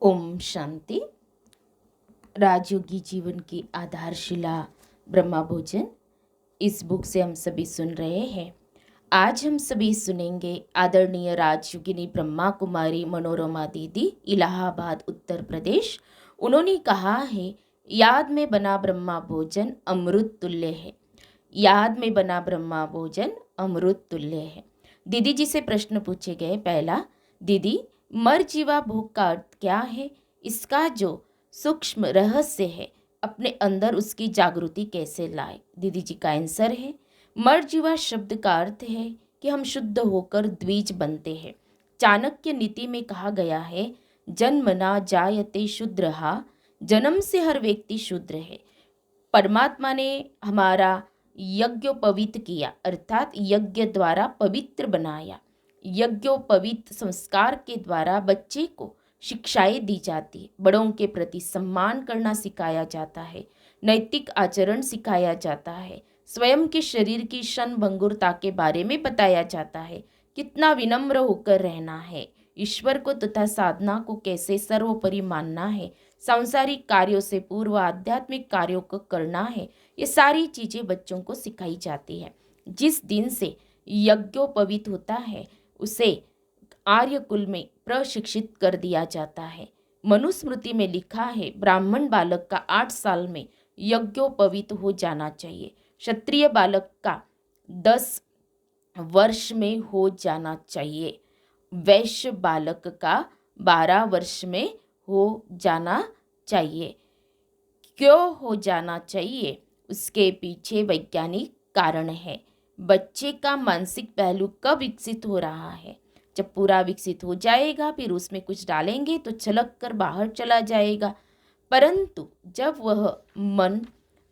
ओम शांति। राजयोगी जीवन की आधारशिला ब्रह्मा भोजन, इस बुक से हम सभी सुन रहे हैं। आज हम सभी सुनेंगे आदरणीय राजयोगिनी ब्रह्मा कुमारी मनोरमा दीदी, इलाहाबाद उत्तर प्रदेश। उन्होंने कहा है, याद में बना ब्रह्मा भोजन अमृत तुल्य है। याद में बना ब्रह्मा भोजन अमृत तुल्य है। दीदी जी से प्रश्न पूछे गए। पहला, दीदी, मर जीवा भोग का अर्थ क्या है? इसका जो सूक्ष्म रहस्य है, अपने अंदर उसकी जागृति कैसे लाए? दीदी जी का आंसर है, मर जीवा शब्द का अर्थ है कि हम शुद्ध होकर द्विज बनते हैं। चाणक्य नीति में कहा गया है, जन्मना जायते शूद्रहा, जन्म से हर व्यक्ति शूद्र है। परमात्मा ने हमारा यज्ञोपवीत किया, अर्थात यज्ञ द्वारा पवित्र बनाया। यज्ञोपवीत संस्कार के द्वारा बच्चे को शिक्षाएं दी जाती, बड़ों के प्रति सम्मान करना सिखाया जाता है, नैतिक आचरण सिखाया जाता है, स्वयं के शरीर की क्षण भंगुरता के बारे में बताया जाता है, कितना विनम्र होकर रहना है, ईश्वर को तथा साधना को कैसे सर्वोपरि मानना है, सांसारिक कार्यों से पूर्व आध्यात्मिक कार्यों को करना है। ये सारी चीजें बच्चों को सिखाई जाती है। जिस दिन से यज्ञोपवीत होता है, उसे आर्य कुल में प्रशिक्षित कर दिया जाता है। मनुस्मृति में लिखा है, ब्राह्मण बालक का 8 साल में यज्ञोपवीत हो जाना चाहिए, क्षत्रिय बालक का 10 वर्ष में हो जाना चाहिए, वैश्य बालक का 12 वर्ष में हो जाना चाहिए। क्यों हो जाना चाहिए? उसके पीछे वैज्ञानिक कारण है। बच्चे का मानसिक पहलू कब विकसित हो रहा है? जब पूरा विकसित हो जाएगा, फिर उसमें कुछ डालेंगे तो छलक कर बाहर चला जाएगा। परंतु जब वह मन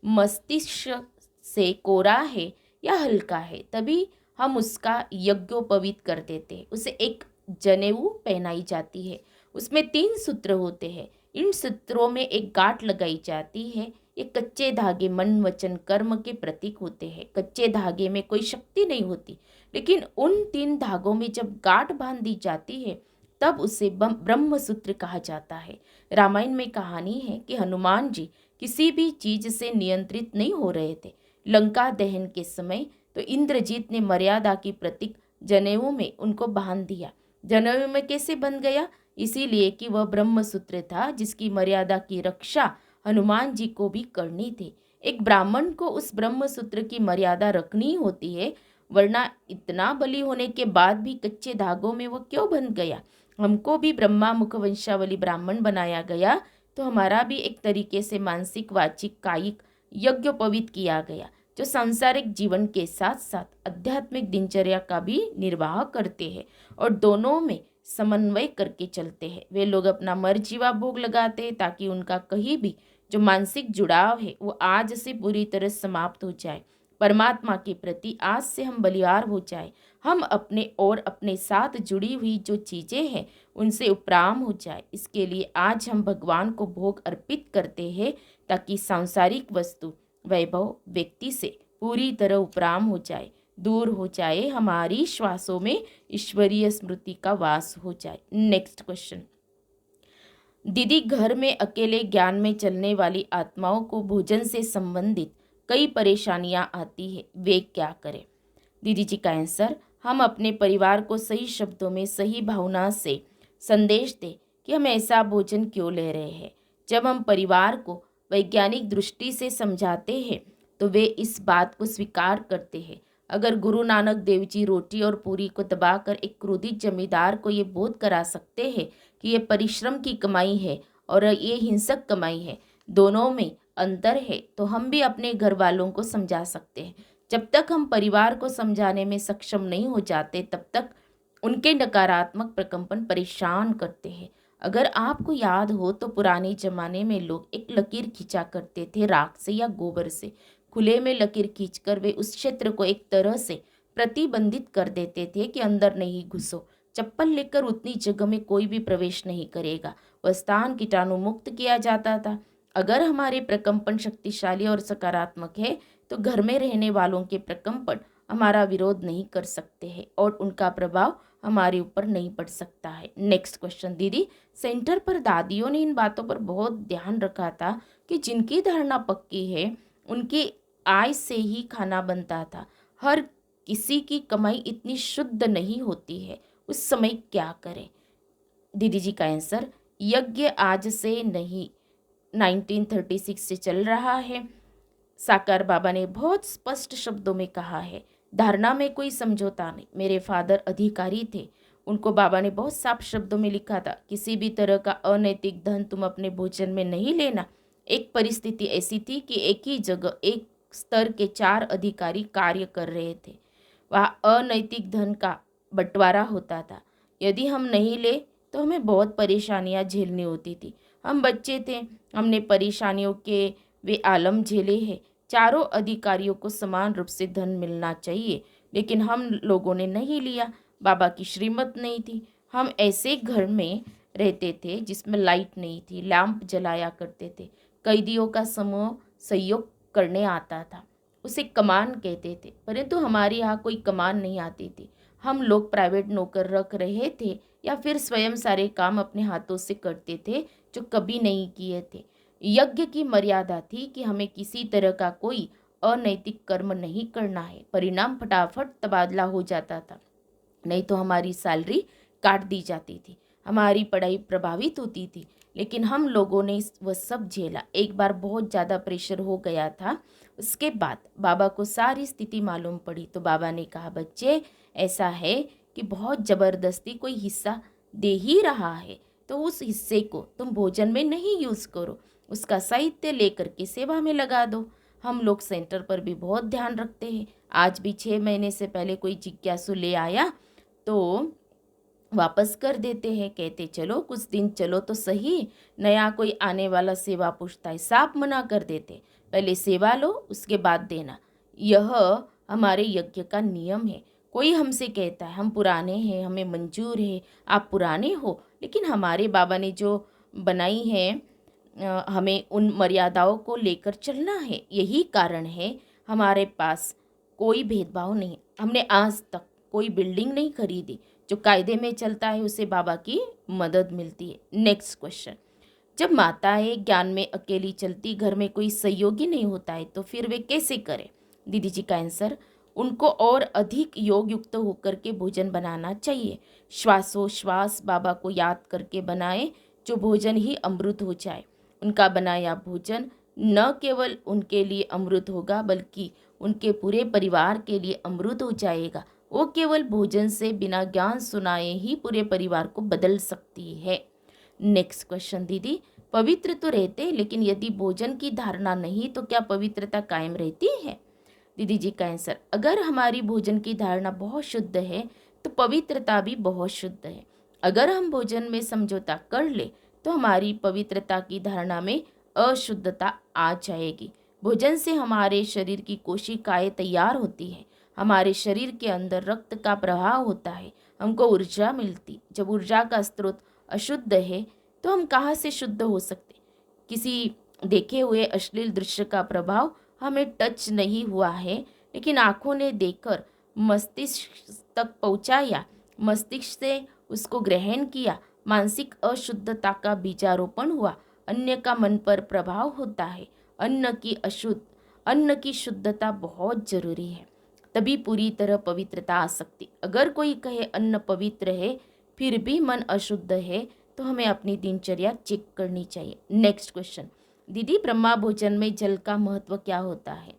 मस्तिष्क से कोरा है या हल्का है, तभी हम उसका यज्ञोपवीत कर देते हैं। उसे एक जनेऊ पहनाई जाती है, उसमें 3 सूत्र होते हैं। इन सूत्रों में एक गांठ लगाई जाती है। ये कच्चे धागे मन वचन कर्म के प्रतीक होते हैं। कच्चे धागे में कोई शक्ति नहीं होती, लेकिन उन 3 धागों में जब गांठ बांध दी जाती है, तब उसे ब्रह्म सूत्र कहा जाता है। रामायण में कहानी है कि हनुमान जी किसी भी चीज से नियंत्रित नहीं हो रहे थे। लंका दहन के समय तो इंद्रजीत ने मर्यादा की प्रतीक जनेऊ में उनको बांध दिया। जनेऊ में कैसे बंध गया? इसीलिए कि वह ब्रह्म सूत्र था, जिसकी मर्यादा की रक्षा हनुमान जी को भी करनी थी। एक ब्राह्मण को उस ब्रह्म सूत्र की मर्यादा रखनी होती है, वरना इतना बलि होने के बाद भी कच्चे धागों में वह क्यों बंध गया? हमको भी ब्रह्मा मुख वंशावली ब्राह्मण बनाया गया, तो हमारा भी एक तरीके से मानसिक वाचिक कायिक यज्ञोपवीत किया गया, जो सांसारिक जीवन के साथ साथ आध्यात्मिक दिनचर्या का भी निर्वाह करते हैं और दोनों में समन्वय करके चलते हैं। वे लोग अपना मर्जीवा भोग लगाते हैं ताकि उनका कहीं भी जो मानसिक जुड़ाव है वो आज से पूरी तरह समाप्त हो जाए। परमात्मा के प्रति आज से हम बलिहार हो जाए। हम अपने और अपने साथ जुड़ी हुई जो चीज़ें हैं उनसे उपराम हो जाए। इसके लिए आज हम भगवान को भोग अर्पित करते हैं, ताकि सांसारिक वस्तु वैभव व्यक्ति से पूरी तरह उपराम हो जाए, दूर हो जाए, हमारी श्वासों में ईश्वरीय स्मृति का वास हो जाए। नेक्स्ट क्वेश्चन, दीदी, घर में अकेले ज्ञान में चलने वाली आत्माओं को भोजन से संबंधित कई परेशानियां आती है, वे क्या करें? दीदी जी का आंसर, हम अपने परिवार को सही शब्दों में सही भावना से संदेश दें कि हम ऐसा भोजन क्यों ले रहे हैं। जब हम परिवार को वैज्ञानिक दृष्टि से समझाते हैं तो वे इस बात को स्वीकार करते हैं। अगर गुरु नानक देव जी रोटी और पूरी को दबाकर एक क्रोधित जमींदार को ये बोध करा सकते हैं कि ये परिश्रम की कमाई है और ये हिंसक कमाई है, दोनों में अंतर है, तो हम भी अपने घर वालों को समझा सकते हैं। जब तक हम परिवार को समझाने में सक्षम नहीं हो जाते, तब तक उनके नकारात्मक प्रकंपन परेशान करते हैं। अगर आपको याद हो तो पुराने जमाने में लोग एक लकीर खींचा करते थे, राख से या गोबर से। खुले में लकीर खींचकर वे उस क्षेत्र को एक तरह से प्रतिबंधित कर देते थे कि अंदर नहीं घुसो। चप्पल लेकर उतनी जगह में कोई भी प्रवेश नहीं करेगा। वह स्थान कीटाणु मुक्त किया जाता था। अगर हमारे प्रकंपन शक्तिशाली और सकारात्मक है, तो घर में रहने वालों के प्रकंपन हमारा विरोध नहीं कर सकते हैं और उनका प्रभाव हमारे ऊपर नहीं पड़ सकता है। नेक्स्ट क्वेश्चन दीदी, सेंटर पर दादियों ने इन बातों पर बहुत ध्यान रखा था कि जिनकी धारणा पक्की है उनकी आय से ही खाना बनता था। हर किसी की कमाई इतनी शुद्ध नहीं होती है, उस समय क्या करें? दीदी जी का आंसर, यज्ञ आज से नहीं 1936 से चल रहा है। साकार बाबा ने बहुत स्पष्ट शब्दों में कहा है, धारणा में कोई समझौता नहीं। मेरे फादर अधिकारी थे, उनको बाबा ने बहुत साफ शब्दों में लिखा था, किसी भी तरह का अनैतिक धन तुम अपने भोजन में नहीं लेना। एक परिस्थिति ऐसी थी कि एक ही जगह एक स्तर के 4 अधिकारी कार्य कर रहे थे। वहाँ अनैतिक धन का बंटवारा होता था। यदि हम नहीं ले तो हमें बहुत परेशानियाँ झेलनी होती थी। हम बच्चे थे, हमने परेशानियों के वे आलम झेले हैं। चारों अधिकारियों को समान रूप से धन मिलना चाहिए, लेकिन हम लोगों ने नहीं लिया। बाबा की श्रीमत नहीं थी। हम ऐसे घर में रहते थे जिसमें लाइट नहीं थी, लैंप जलाया करते थे। कैदियों का समूह सहयोग करने आता था, उसे कमान कहते थे, परंतु हमारे यहाँ कोई कमान नहीं आती थी। हम लोग प्राइवेट नौकर रख रहे थे या फिर स्वयं सारे काम अपने हाथों से करते थे जो कभी नहीं किए थे। यज्ञ की मर्यादा थी कि हमें किसी तरह का कोई अनैतिक कर्म नहीं करना है। परिणाम फटाफट तबादला हो जाता था, नहीं तो हमारी सैलरी काट दी जाती थी, हमारी पढ़ाई प्रभावित होती थी। लेकिन हम लोगों ने वह सब झेला। एक बार बहुत ज़्यादा प्रेशर हो गया था। उसके बाद बाबा को सारी स्थिति मालूम पड़ी तो बाबा ने कहा, बच्चे ऐसा है कि बहुत ज़बरदस्ती कोई हिस्सा दे ही रहा है तो उस हिस्से को तुम भोजन में नहीं यूज़ करो, उसका साहित्य लेकर के सेवा में लगा दो। हम लोग सेंटर पर भी बहुत ध्यान रखते हैं। आज भी 6 महीने से पहले कोई जिज्ञासु ले आया तो वापस कर देते हैं, कहते चलो कुछ दिन चलो तो सही। नया कोई आने वाला सेवा पूछता है, साफ मना कर देते, पहले सेवा लो उसके बाद देना। यह हमारे यज्ञ का नियम है। कोई हमसे कहता है हम पुराने हैं, हमें मंजूर है। आप पुराने हो, लेकिन हमारे बाबा ने जो बनाई है हमें उन मर्यादाओं को लेकर चलना है। यही कारण है हमारे पास कोई भेदभाव नहीं। हमने आज तक कोई बिल्डिंग नहीं खरीदी। जो कायदे में चलता है उसे बाबा की मदद मिलती है। नेक्स्ट क्वेश्चन, जब माताएं ज्ञान में अकेली चलती, घर में कोई सहयोगी नहीं होता है तो फिर वे कैसे करें? दीदी जी का आंसर, उनको और अधिक योग युक्त होकर के भोजन बनाना चाहिए। श्वासोश्वास बाबा को याद करके बनाए, जो भोजन ही अमृत हो जाए। उनका बनाया भोजन न केवल उनके लिए अमृत होगा बल्कि उनके पूरे परिवार के लिए अमृत हो जाएगा। वो केवल भोजन से बिना ज्ञान सुनाए ही पूरे परिवार को बदल सकती है। नेक्स्ट क्वेश्चन दीदी, पवित्र तो रहते लेकिन यदि भोजन की धारणा नहीं तो क्या पवित्रता कायम रहती है? दीदी जी का आंसर, अगर हमारी भोजन की धारणा बहुत शुद्ध है तो पवित्रता भी बहुत शुद्ध है। अगर हम भोजन में समझौता कर ले तो हमारी पवित्रता की धारणा में अशुद्धता आ जाएगी। भोजन से हमारे शरीर की कोशिकाएं तैयार होती हैं, हमारे शरीर के अंदर रक्त का प्रवाह होता है, हमको ऊर्जा मिलती। जब ऊर्जा का स्रोत अशुद्ध है तो हम कहाँ से शुद्ध हो सकते? किसी देखे हुए अश्लील दृश्य का प्रभाव हमें टच नहीं हुआ है, लेकिन आँखों ने देखकर मस्तिष्क तक पहुँचा या मस्तिष्क से उसको ग्रहण किया, मानसिक अशुद्धता का बीजारोपण हुआ। अन्य का मन पर प्रभाव होता है। अन्न की शुद्धता बहुत जरूरी है, तभी पूरी तरह पवित्रता आ सकती। अगर कोई कहे अन्न पवित्र है फिर भी मन अशुद्ध है तो हमें अपनी दिनचर्या चेक करनी चाहिए। नेक्स्ट क्वेश्चन, दीदी ब्रह्मा भोजन में जल का महत्व क्या होता है?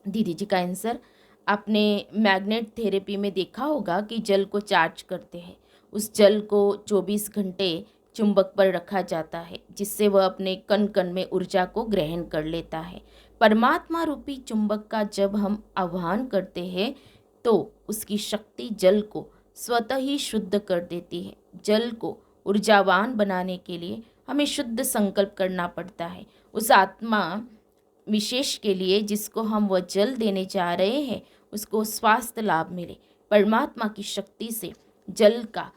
दीदी जी का आंसर, आपने मैग्नेट थेरेपी में देखा होगा कि जल को चार्ज करते हैं। उस जल को 24 घंटे चुंबक पर रखा जाता है जिससे वह अपने कण कण में ऊर्जा को ग्रहण कर लेता है। परमात्मा रूपी चुंबक का जब हम आह्वान करते हैं तो उसकी शक्ति जल को स्वतः ही शुद्ध कर देती है। जल को ऊर्जावान बनाने के लिए हमें शुद्ध संकल्प करना पड़ता है। उस आत्मा विशेष के लिए जिसको हम वह जल देने जा रहे हैं उसको स्वास्थ्य लाभ मिले। परमात्मा की शक्ति से जल का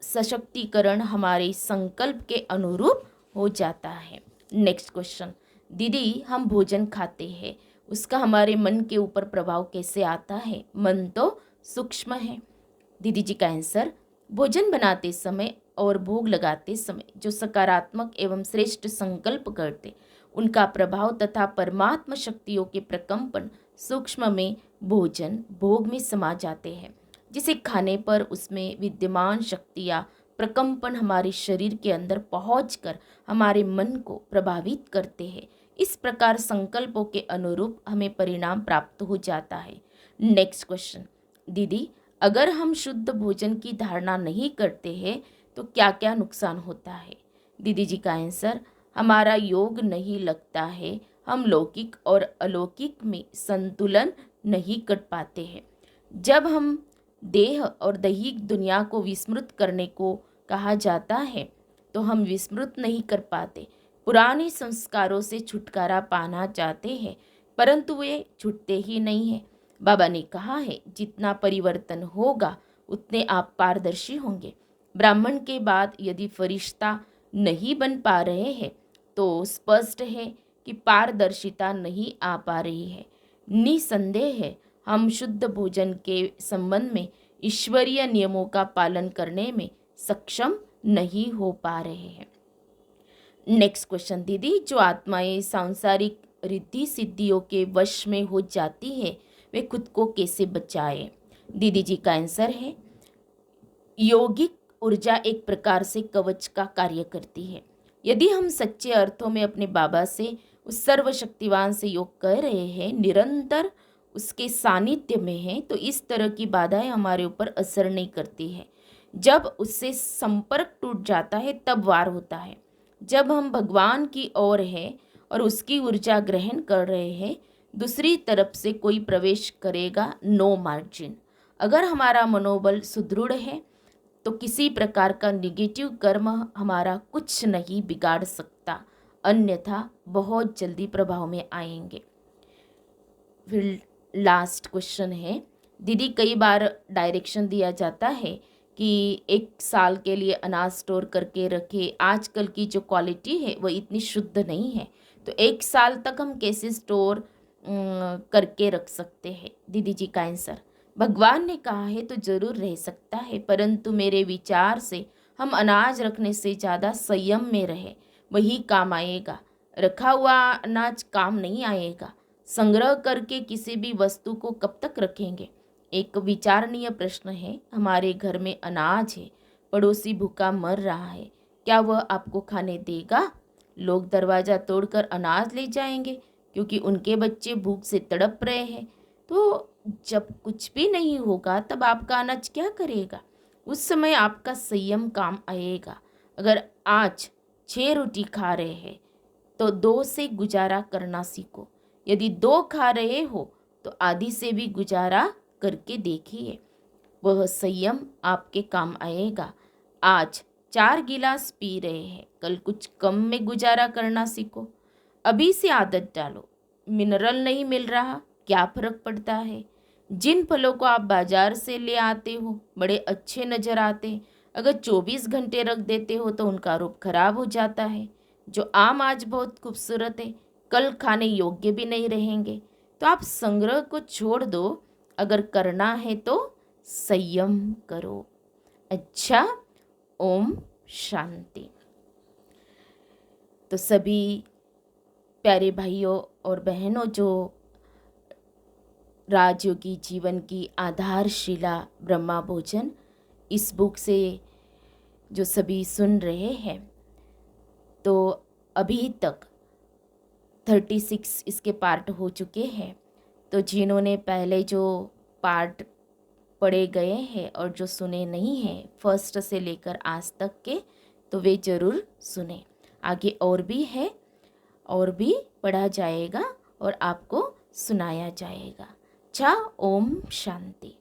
सशक्तिकरण हमारे संकल्प के अनुरूप हो जाता है। नेक्स्ट क्वेश्चन, दीदी हम भोजन खाते हैं उसका हमारे मन के ऊपर प्रभाव कैसे आता है? मन तो सूक्ष्म है, दीदी जी का आंसर, भोजन बनाते समय और भोग लगाते समय जो सकारात्मक एवं श्रेष्ठ संकल्प करते, उनका प्रभाव तथा परमात्मा शक्तियों के प्रकंपन सूक्ष्म में भोजन भोग में समा जाते हैं, जिसे खाने पर उसमें विद्यमान शक्तियाँ प्रकंपन हमारे शरीर के अंदर पहुंचकर हमारे मन को प्रभावित करते हैं। इस प्रकार संकल्पों के अनुरूप हमें परिणाम प्राप्त हो जाता है। नेक्स्ट क्वेश्चन, दीदी अगर हम शुद्ध भोजन की धारणा नहीं करते हैं तो क्या क्या नुकसान होता है? दीदी जी का आंसर, हमारा योग नहीं लगता है, हम लौकिक और अलौकिक में संतुलन नहीं कर पाते हैं। जब हम देह और दैहिक दुनिया को विस्मृत करने को कहा जाता है तो हम विस्मृत नहीं कर पाते। पुराने संस्कारों से छुटकारा पाना चाहते हैं परंतु वे छूटते ही नहीं हैं। बाबा ने कहा है जितना परिवर्तन होगा उतने आप पारदर्शी होंगे। ब्राह्मण के बाद यदि फरिश्ता नहीं बन पा रहे हैं तो स्पष्ट है कि पारदर्शिता नहीं आ पा रही है। निसंदेह है हम शुद्ध भोजन के संबंध में ईश्वरीय नियमों का पालन करने में सक्षम नहीं हो पा रहे हैं। नेक्स्ट क्वेश्चन, दीदी जो आत्माएं सांसारिक रिद्धि सिद्धियों के वश में हो जाती है वे खुद को कैसे बचाए? दीदी जी का आंसर है, योगिक ऊर्जा एक प्रकार से कवच का कार्य करती है। यदि हम सच्चे अर्थों में अपने बाबा से, उस सर्वशक्तिवान से योग कर रहे हैं, निरंतर उसके सानिध्य में हैं, तो इस तरह की बाधाएं हमारे ऊपर असर नहीं करती है। जब उससे संपर्क टूट जाता है तब वार होता है। जब हम भगवान की ओर हैं और उसकी ऊर्जा ग्रहण कर रहे हैं, दूसरी तरफ से कोई प्रवेश करेगा, नो मार्जिन। अगर हमारा मनोबल सुदृढ़ है तो किसी प्रकार का निगेटिव कर्म हमारा कुछ नहीं बिगाड़ सकता, अन्यथा बहुत जल्दी प्रभाव में आएंगे। फिर लास्ट क्वेश्चन है, दीदी कई बार डायरेक्शन दिया जाता है कि 1 साल के लिए अनाज स्टोर करके रखे। आजकल की जो क्वालिटी है वह इतनी शुद्ध नहीं है, तो 1 साल तक हम कैसे स्टोर करके रख सकते हैं? दीदी जी का आंसर, भगवान ने कहा है तो ज़रूर रह सकता है, परंतु मेरे विचार से हम अनाज रखने से ज़्यादा संयम में रहे, वही काम आएगा। रखा हुआ अनाज काम नहीं आएगा। संग्रह करके किसी भी वस्तु को कब तक रखेंगे? एक विचारणीय प्रश्न है। हमारे घर में अनाज है, पड़ोसी भूखा मर रहा है, क्या वह आपको खाने देगा? लोग दरवाज़ा तोड़कर अनाज ले जाएंगे क्योंकि उनके बच्चे भूख से तड़प रहे हैं। तो जब कुछ भी नहीं होगा तब आपका अनाज क्या करेगा? उस समय आपका संयम काम आएगा। अगर आज 6 रोटी खा रहे हैं तो 2 से गुजारा करना सीखो। यदि 2 खा रहे हो तो आधी से भी गुजारा करके देखिए, वह संयम आपके काम आएगा। आज 4 गिलास पी रहे हैं, कल कुछ कम में गुजारा करना सीखो। अभी से आदत डालो। मिनरल नहीं मिल रहा, क्या फर्क पड़ता है? जिन फलों को आप बाजार से ले आते हो बड़े अच्छे नज़र आते हैं, अगर 24 घंटे रख देते हो तो उनका रूप खराब हो जाता है। जो आम आज बहुत खूबसूरत है कल खाने योग्य भी नहीं रहेंगे। तो आप संग्रह को छोड़ दो, अगर करना है तो संयम करो। अच्छा, ओम शांति। तो सभी प्यारे भाइयों और बहनों, जो राजयोगी जीवन की आधारशिला ब्रह्मा भोजन इस बुक से जो सभी सुन रहे हैं, तो अभी तक 36 इसके पार्ट हो चुके हैं। तो जिन्होंने पहले जो पार्ट पढ़े गए हैं और जो सुने नहीं हैं फर्स्ट से लेकर आज तक के, तो वे ज़रूर सुने। आगे और भी है, और भी पढ़ा जाएगा और आपको सुनाया जाएगा। अच्छा, ओम शांति।